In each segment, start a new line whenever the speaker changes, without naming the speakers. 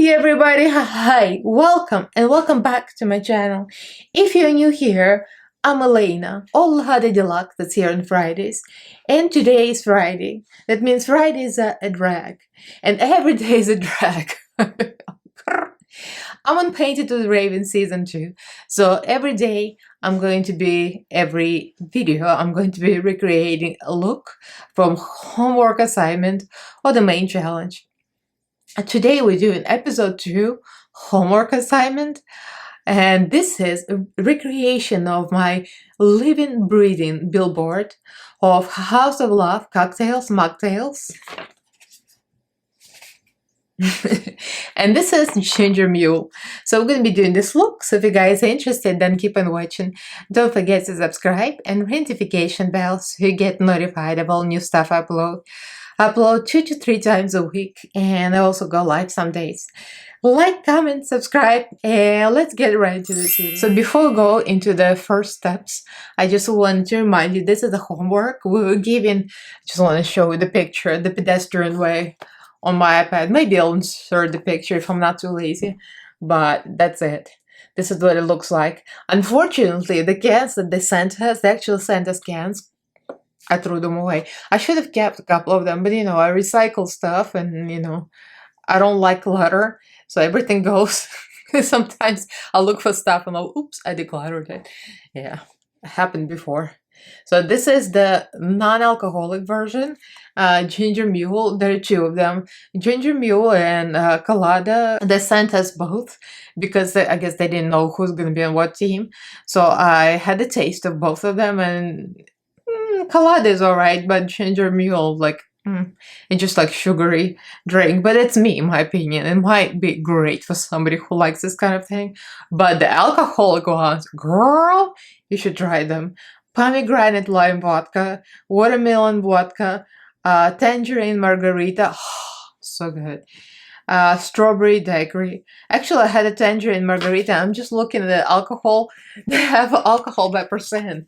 Hey everybody, hi, welcome and welcome back to my channel. If you're new here, I'm Elena, old Hada Deluxe that's here on Fridays. And today is Friday. That means Friday is a drag. And every day is a drag. I'm on Painted to the Raven Season 2. So every day every video, I'm going to be recreating a look from homework assignment or the main challenge. Today we're doing episode 2 homework assignment, and this is a recreation of my living breathing billboard of House of Love cocktails mocktails. And this is Ginger Mule. So we're going to be doing this look, so if you guys are interested, then keep on watching. Don't forget to subscribe and ring notification bell so you get notified of all new stuff I upload 2 to 3 times a week, and I also go live some days. Like, comment, subscribe, and let's get right into this video. So before we go into the first steps, I just want to remind you this is the homework we were given. Just want to show you the picture, the pedestrian way on my iPad. Maybe I'll insert the picture if I'm not too lazy, but that's it. This is what it looks like. Unfortunately, the cans that they sent us, they actually sent us cans. I threw them away. I should have kept a couple of them, but I recycle stuff, and I don't like clutter, so everything goes. Sometimes I'll look for stuff and oops, I decluttered it. Yeah, it happened before. So this is the non-alcoholic version, Ginger Mule. There are 2 of them, Ginger Mule and Colada. They sent us both because I guess they didn't know who's going to be on what team. So I had a taste of both of them, and Colada is alright, but Ginger Mule, it's just like sugary drink. But it's me, in my opinion. It might be great for somebody who likes this kind of thing. But the alcoholic ones, girl, you should try them. Pomegranate lime vodka, watermelon vodka, tangerine margarita, so good. Strawberry daiquiri. Actually, I had a tangerine margarita. I'm just looking at the alcohol. They have alcohol by percent.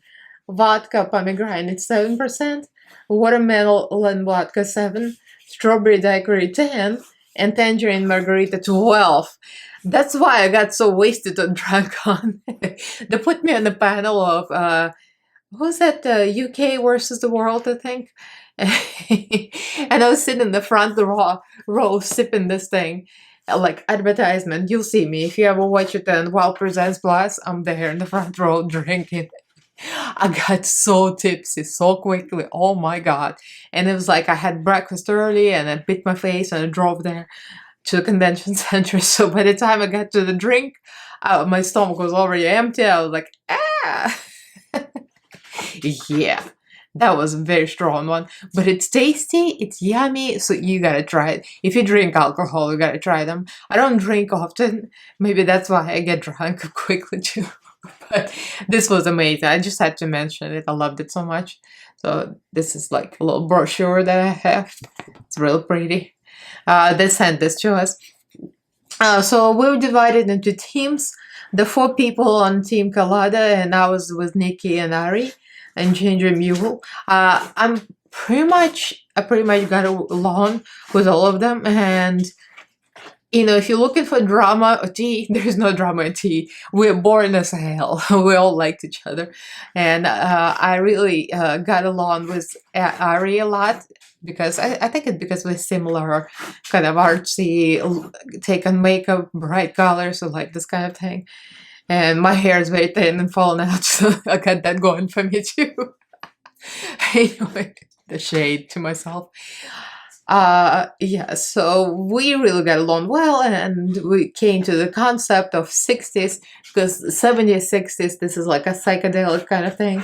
Vodka pomegranate 7%, watermelon vodka 7, strawberry daiquiri 10, and tangerine margarita 12. That's why I got so wasted on DragCon. They put me on the panel of who's that, UK versus the world, I think. And I was sitting in the front row sipping this thing. Like advertisement, you'll see me if you ever watch it on Wild Presents Plus. I'm there in the front row drinking. I got so tipsy so quickly, oh my god. And it was like I had breakfast early and I bit my face and I drove there to the convention center. So by the time I got to the drink, my stomach was already empty. I was like, ah. Yeah, that was a very strong one, but it's tasty, it's yummy, so you gotta try it. If you drink alcohol, you gotta try them. I don't drink often, maybe that's why I get drunk quickly too. But this was amazing. I just had to mention it. I loved it so much. So this is like a little brochure that I have. It's real pretty. They sent this to us. So we were divided into teams. The 4 people on Team Colada, and I was with Nikki and Ari and Ginger Mule. I pretty much got along with all of them, and if you're looking for drama or tea, there's no drama or tea. We're boring as hell. We all liked each other. And I really got along with Ari a lot because I think it's because we're similar, kind of artsy, take on makeup, bright colors, so like this kind of thing. And my hair is very thin and falling out, so I got that going for me too. Anyway, the shade to myself. Yeah, so we really got along well, and we came to the concept of 60s, because 70s, 60s, this is like a psychedelic kind of thing.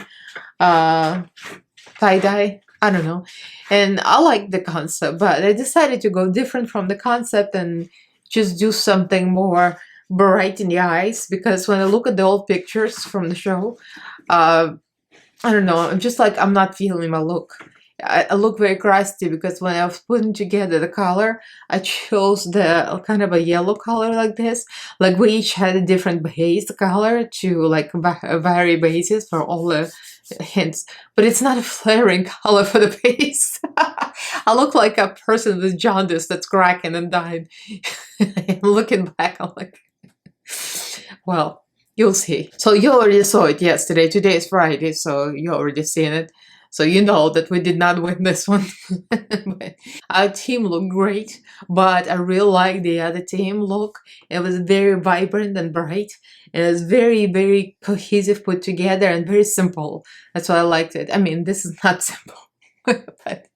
Tie-dye, I don't know. And I like the concept, but I decided to go different from the concept and just do something more bright in the eyes, because when I look at the old pictures from the show, I don't know, I'm just like, I'm not feeling my look. I look very crusty because when I was putting together the color, I chose the kind of a yellow color like this. Like we each had a different base color to like vary bases for all the hints, but it's not a flaring color for the base. I look like a person with jaundice that's cracking and dying. Looking back, I'm like, well, you'll see. So you already saw it yesterday. Today is Friday, so you already seen it. So you know that we did not win this one. Our team looked great, but I really like the other team look. It was very vibrant and bright. It was very, very cohesive, put together, and very simple. That's why I liked it. I mean, this is not simple, but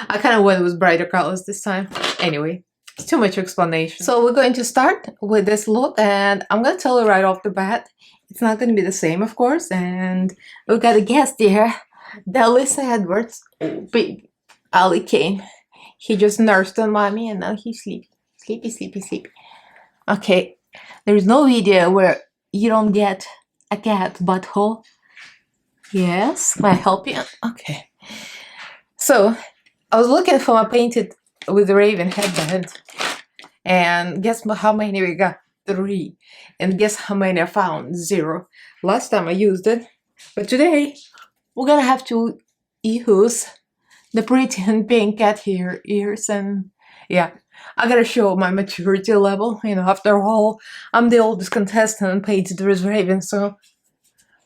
I kind of went with brighter colors this time. Anyway, it's too much explanation. So we're going to start with this look, and I'm going to tell you right off the bat, it's not going to be the same, of course, and we've got a guest here. Dallas Edwards, big Ali came. He just nursed on mommy and now he's sleepy. Sleepy, sleepy, sleepy. Okay, there's no video where you don't get a cat butthole. Yes, can I help you? Okay. So, I was looking for my painted with the raven headband. And guess how many we got? 3. And guess how many I found? 0. Last time I used it. But today, we're gonna have to use the pretty and pink cat hair ears, and yeah, I gotta show my maturity level. You know, after all, I'm the oldest contestant and painted with Raven, so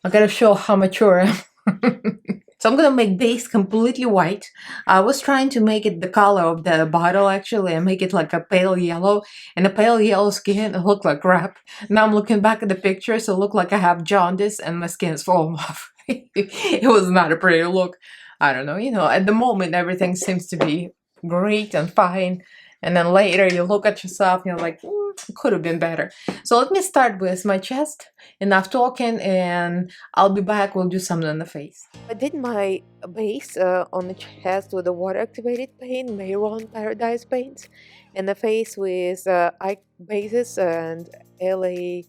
I gotta show how mature I am. So I'm gonna make base completely white. I was trying to make it the color of the bottle actually and make it like a pale yellow, and a pale yellow skin, it looked like crap. Now I'm looking back at the pictures, it looked like I have jaundice and my skin's falling off. It was not a pretty look. I don't know, you know, at the moment everything seems to be great and fine, and then later you look at yourself and you're like, it could have been better. So let me start with my chest. Enough talking, and I'll be back. We'll do something on the face. I did my base on the chest with the water activated paint, Mayron Paradise paints, and the face with eye bases and LA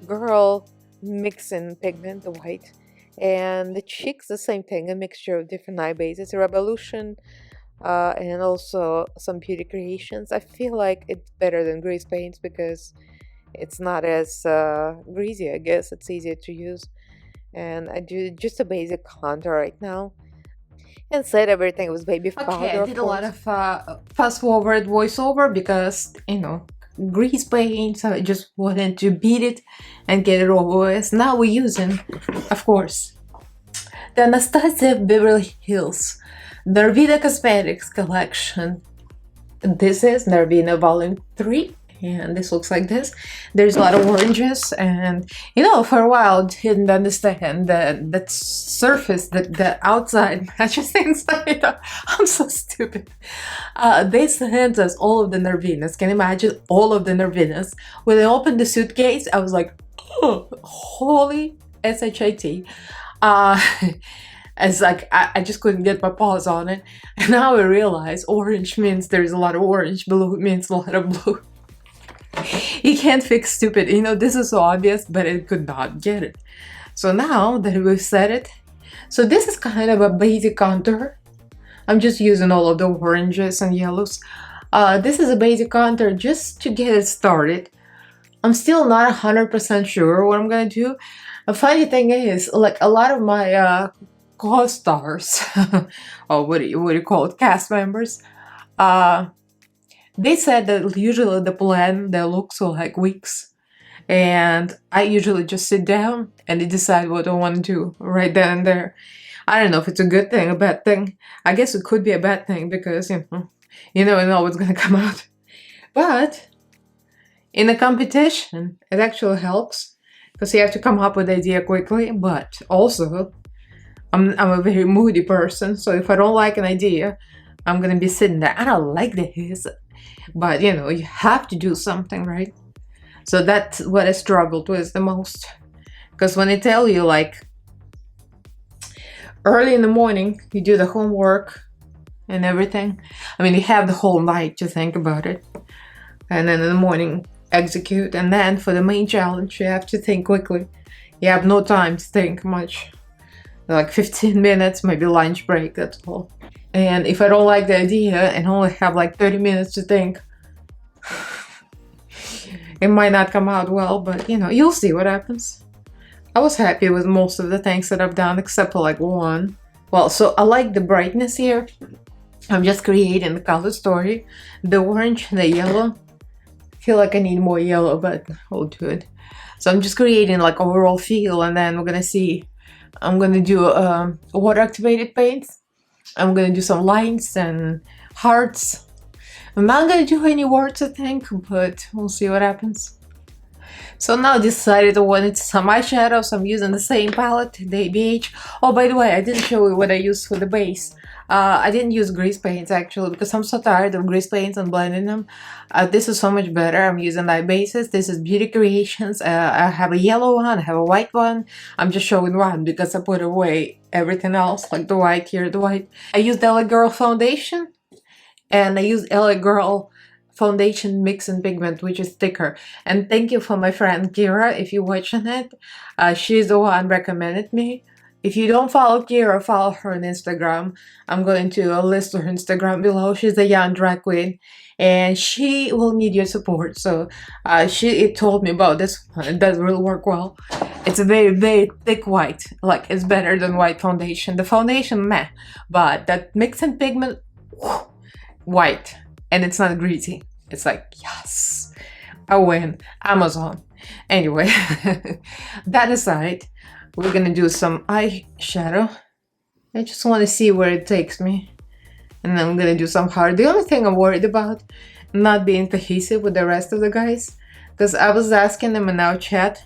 Girl mixing pigment, the white. And the cheeks, the same thing, a mixture of different eye bases, Revolution, and also some Beauty Creations. I feel like it's better than grease paints because it's not as greasy, I guess. It's easier to use. And I do just a basic contour right now. And said everything was baby powder. Okay, I did a lot of fast-forward voiceover because, you know, grease paint, so I just wanted to beat it and get it over with. Now we're using, of course, the Anastasia Beverly Hills Narvina Cosmetics collection. This is Narvina Volume 3, and this looks like this. There's a lot of oranges, and you know, for a while I didn't understand that surface, the outside matches the inside. I'm so stupid. They sent us all of the Narvinas. Can you imagine all of the Narvinas? When I opened the suitcase, I was like, oh, holy shit. It's like I just couldn't get my paws on it. And now I realize orange means there's a lot of orange, blue means a lot of blue. You can't fix stupid. You know, this is so obvious, but it could not get it. So now that we've said it, so this is kind of a basic contour. I'm just using all of the oranges and yellows. This is a basic contour just to get it started. I'm still not 100% sure what I'm gonna do. A funny thing is, like a lot of my co-stars, or what do you call it, cast members, they said that usually they plan their looks for like weeks, and I usually just sit down and decide what I want to do right then and there. I don't know if it's a good thing, a bad thing. I guess it could be a bad thing because, you never know what's gonna come out. But in a competition, it actually helps because you have to come up with the idea quickly. But also, I'm a very moody person, so if I don't like an idea, I'm gonna be sitting there. I don't like this, but you have to do something, right? So that's what I struggled with the most. Because when I tell you, like, early in the morning, you do the homework and everything. I mean, you have the whole night to think about it. And then in the morning, execute. And then for the main challenge, you have to think quickly. You have no time to think much. Like 15 minutes, maybe lunch break, that's all. And if I don't like the idea and only have like 30 minutes to think, it might not come out well, but you know, you'll see what happens. I was happy with most of the things that I've done except for like one. Well, so I like the brightness here. I'm just creating the color story. The orange, the yellow. I feel like I need more yellow, but I'll do it. So I'm just creating like overall feel, and then we're gonna see. I'm gonna do water activated paints. I'm gonna do some lines and hearts. I'm not gonna do any words, I think, but we'll see what happens. So now I decided I wanted some eyeshadows. I'm using the same palette, the ABH. Oh, by the way, I didn't show you what I used for the base. I didn't use grease paints actually because I'm so tired of grease paints and blending them. This is so much better. I'm using eye bases. This is Beauty Creations. I have a yellow one, I have a white one. I'm just showing one because I put away everything else, like the white here, the white. I used LA Girl foundation, and I used LA Girl foundation mix and pigment, which is thicker. And thank you for my friend Kira, if you're watching it. She's the one recommended me. If you don't follow Kira, follow her on Instagram. I'm going to list her Instagram below. She's a young drag queen, and she will need your support. So she told me about this one. It does really work well. It's a very, very thick white. Like, it's better than white foundation. The foundation, meh. But that mix and pigment, whew, white. And it's not greasy. It's like, yes, I win. Amazon. Anyway, that aside, we're gonna do some eyeshadow. I just want to see where it takes me. And then I'm gonna do some heart. The only thing I'm worried about, not being cohesive with the rest of the guys. Because I was asking them in our chat.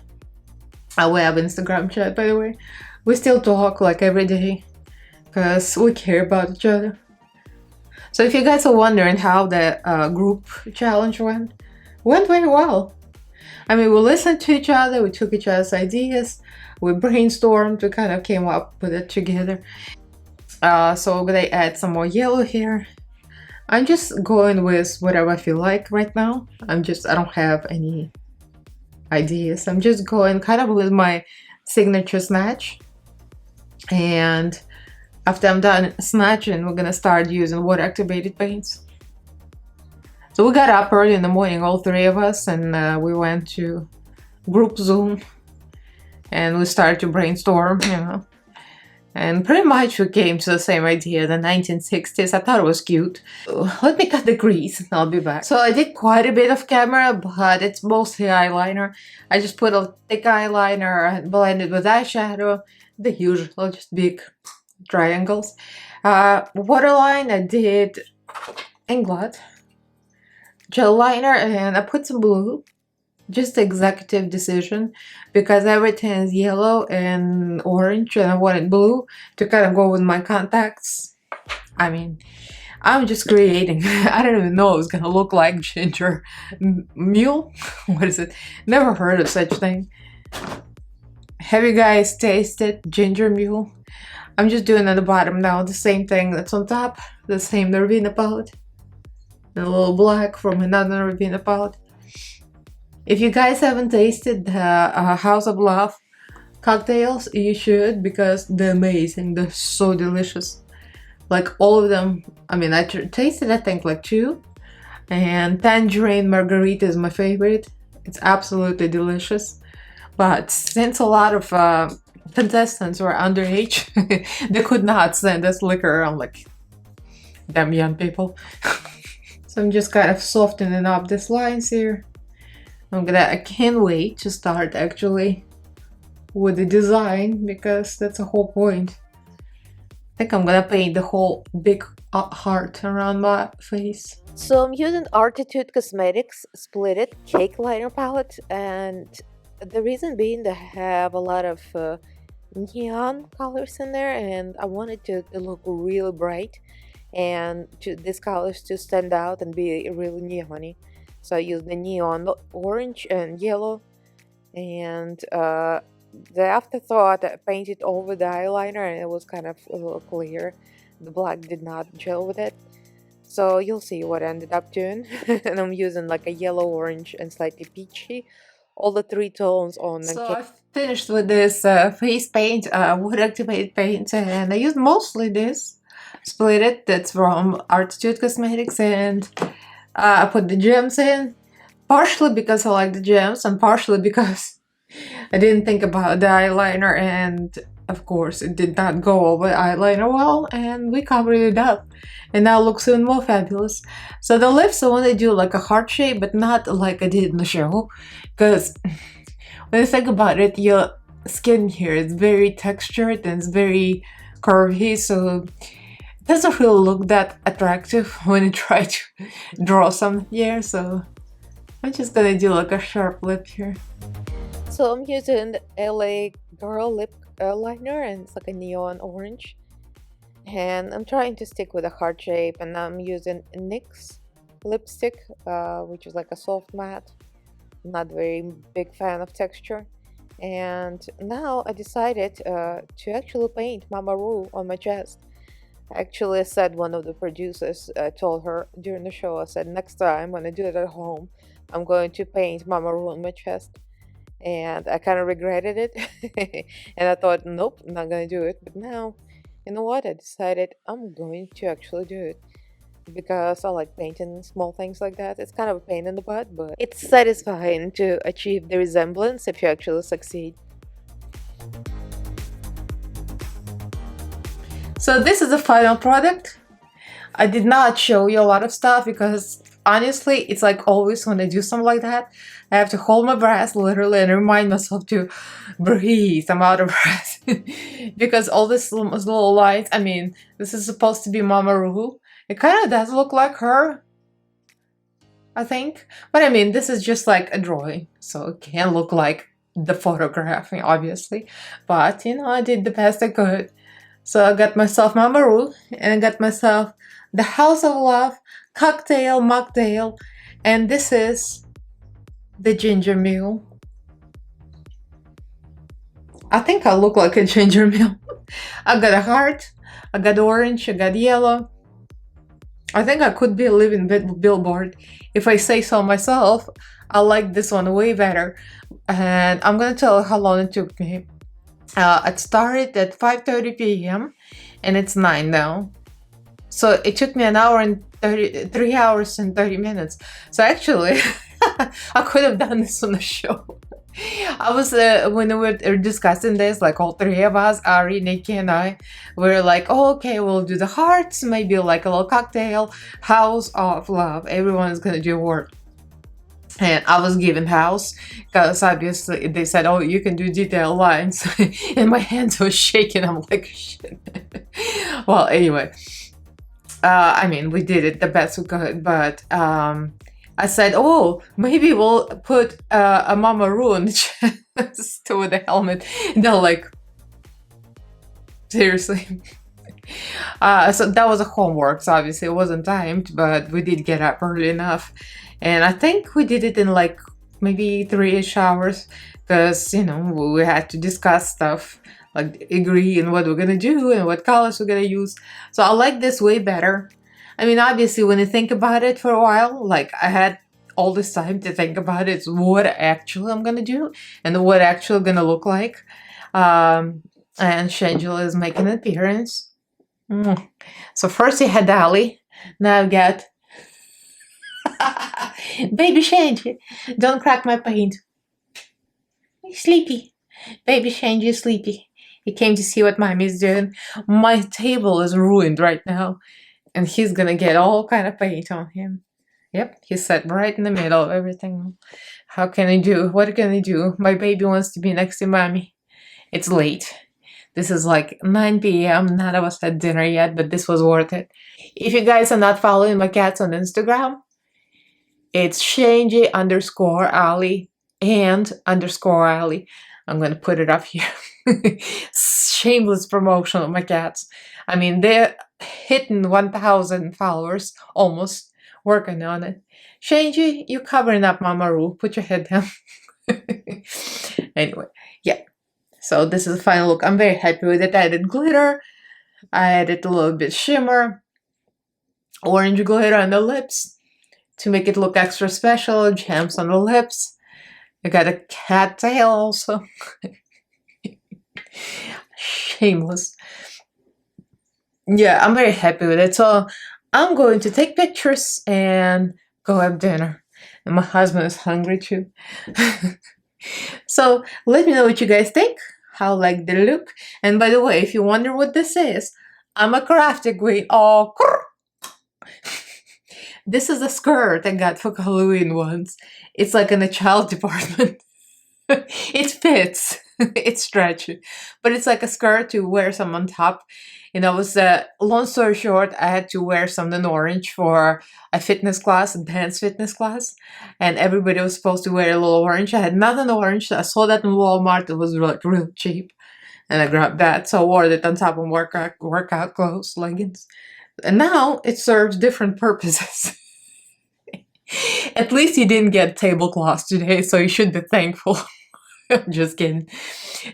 We have Instagram chat, by the way. We still talk like every day. Because we care about each other. So if you guys are wondering how the group challenge went very well. I mean, we listened to each other, we took each other's ideas, we brainstormed, we kind of came up with it together. So we're gonna add some more yellow here. I'm just going with whatever I feel like right now. I don't have any ideas. I'm just going kind of with my signature snatch. And after I'm done snatching, we're gonna start using water activated paints. So we got up early in the morning, all three of us, and we went to group Zoom and we started to brainstorm, you know. And pretty much we came to the same idea, the 1960s. I thought it was cute. Let me cut the crease and I'll be back. So I did quite a bit of camera, but it's mostly eyeliner. I just put a thick eyeliner and blended with eyeshadow, the usual, just big triangles. Waterline, I did Inglot. Gel liner, and I put some blue. Just executive decision because everything is yellow and orange and I wanted blue to kind of go with my contacts. I mean, I'm just creating. I don't even know it's gonna look like ginger mule. What is it? Never heard of such thing. Have you guys tasted ginger mule? I'm just doing at the bottom now the same thing that's on top, the same Nervina palette, and a little black from another Nervina palette. If you guys haven't tasted the House of Love cocktails, you should because they're amazing. They're so delicious. Like all of them. I mean, I tasted I think like 2, and Tangerine Margarita is my favorite. It's absolutely delicious. But since a lot of contestants were underage, they could not send us liquor around like damn young people. So I'm just kind of softening up these lines here. I can't wait to start actually with the design because that's the whole point. I think I'm gonna paint the whole big heart around my face. So I'm using Artitude Cosmetics Split It Cake Liner Palette, and the reason being they have a lot of neon colors in there, and I wanted to look really bright and these colors to stand out and be really neon-y. So I used the neon orange and yellow, and the afterthought I painted over the eyeliner and it was kind of a little clear. The black did not gel with it. So you'll see what I ended up doing. And I'm using like a yellow, orange, and slightly peachy. All the 3 tones on. So I finished with this face paint, wood activated paint, and I used mostly this. split it. That's from Artitude Cosmetics, and I put the gems in, partially because I like the gems and partially because I didn't think about the eyeliner, and of course it did not go over the eyeliner well, and we covered it up, and now it looks even more fabulous. So the lips I want to do like a heart shape, but not like I did in the show, because when you think about it, your skin here is very textured and it's very curvy, so it doesn't really look that attractive when you try to draw some here, so I'm just gonna do like a sharp lip here. So I'm using the LA Girl lip liner, and it's like a neon orange. And I'm trying to stick with a heart shape, and I'm using NYX lipstick, which is like a soft matte. Not very big fan of texture. And now I decided to actually paint Mama Ru on my chest. Actually, I said one of the producers, I told her during the show, I said next time when I do it at home, I'm going to paint Mama Ru on my chest. And I kind of regretted it. And I thought, nope, I'm not going to do it. But now, you know what? I decided I'm going to actually do it. Because I like painting small things like that. It's kind of a pain in the butt, but it's satisfying to achieve the resemblance if you actually succeed. So this is the final product. I did not show you a lot of stuff because honestly, it's like always when I do something like that, I have to hold my breath literally and remind myself to breathe. I'm out of breath. Because all these little lines, I mean, this is supposed to be Mama Ru. It kind of does look like her, I think. But I mean, this is just like a drawing, so it can't look like the photograph, obviously. But, you know, I did the best I could. So I got myself Mama Ru, and I got myself the House of Love Cocktail Mocktail, and this is the ginger mule. I think I look like a ginger mule. I got a heart, I got orange, I got yellow. I think I could be a living billboard. If I say so myself, I like this one way better. And I'm gonna tell you how long it took me. It started at 5:30 p.m. and it's 9 now. So it took me an hour and 3 hours and 30 minutes. So actually, I could have done this on the show. I was, when we were discussing this, like all three of us, Ari, Nikki, and I, we were like, oh, okay, we'll do the hearts, maybe like a little cocktail, House of Love. Everyone is gonna do a word. And I was given house because obviously they said, oh, you can do detailed lines. And my hands were shaking. I'm like, shit. Well, anyway, I mean, we did it the best we could, but I said, oh, maybe we'll put a Mama Ru on the chest with a helmet. And they're like, seriously? So that was a homework, so obviously it wasn't timed, but we did get up early enough. And I think we did it in like maybe 3-ish hours because, you know, we had to discuss stuff, like agree on what we're gonna do and what colors we're gonna use. So I like this way better. I mean, obviously, when you think about it for a while, like I had all this time to think about it, what actually I'm gonna do and what actually gonna look like. And Shangela is making an appearance. So first you had Ali, now I've got Baby Shangy. Don't crack my paint. He's sleepy. Baby Shangy is sleepy. He came to see what Mommy's doing. My table is ruined right now, and he's gonna get all kind of paint on him. Yep, he sat right in the middle of everything. How can I do? What can I do? My baby wants to be next to Mommy. It's late. This is like 9 p.m. None of us had dinner yet, but this was worth it. If you guys are not following my cats on Instagram, it's Shangy_Ali and _Ali. I'm going to put it up here. Shameless promotion of my cats. I mean, they're hitting 1,000 followers, almost, working on it. Shangy, you're covering up Mama Ru. Put your head down. Anyway, yeah. So this is the final look. I'm very happy with it. I added glitter. I added a little bit shimmer. Orange glitter on the lips to make it look extra special. Gems on the lips. I got a cat tail also. Shameless. Yeah, I'm very happy with it. So I'm going to take pictures and go have dinner. And my husband is hungry too. So let me know what you guys think. How like the look. And by the way, if you wonder what this is, I'm a crafty queen. Oh, this is a skirt I got for Halloween once. It's like in the child department. It fits. It's stretchy, but it's like a skirt to wear some on top. It was long story short, I had to wear something orange for a fitness class, a dance fitness class, and everybody was supposed to wear a little orange. I had nothing orange. So I saw that in Walmart. It was like real cheap, and I grabbed that. So I wore it on top of workout clothes, leggings, and now it serves different purposes. At least you didn't get tablecloths today, so you should be thankful. Just kidding.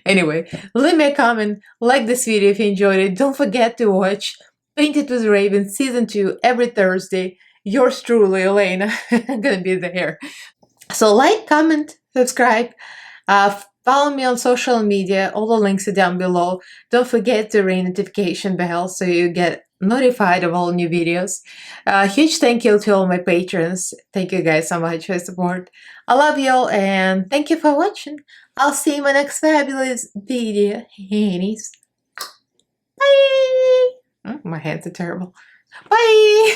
Anyway, leave me a comment, like this video if you enjoyed it. Don't forget to watch Painted with Raven Season 2 every Thursday. Yours truly, Elena. I'm gonna be there. So like, comment, subscribe. Follow me on social media. All the links are down below. Don't forget to ring notification bell so you get notified of all new videos. Huge thank you to all my patrons. Thank you guys so much for your support. I love you all and thank you for watching. I'll see you in my next fabulous video. Hannies. Bye! Oh, my hands are terrible. Bye!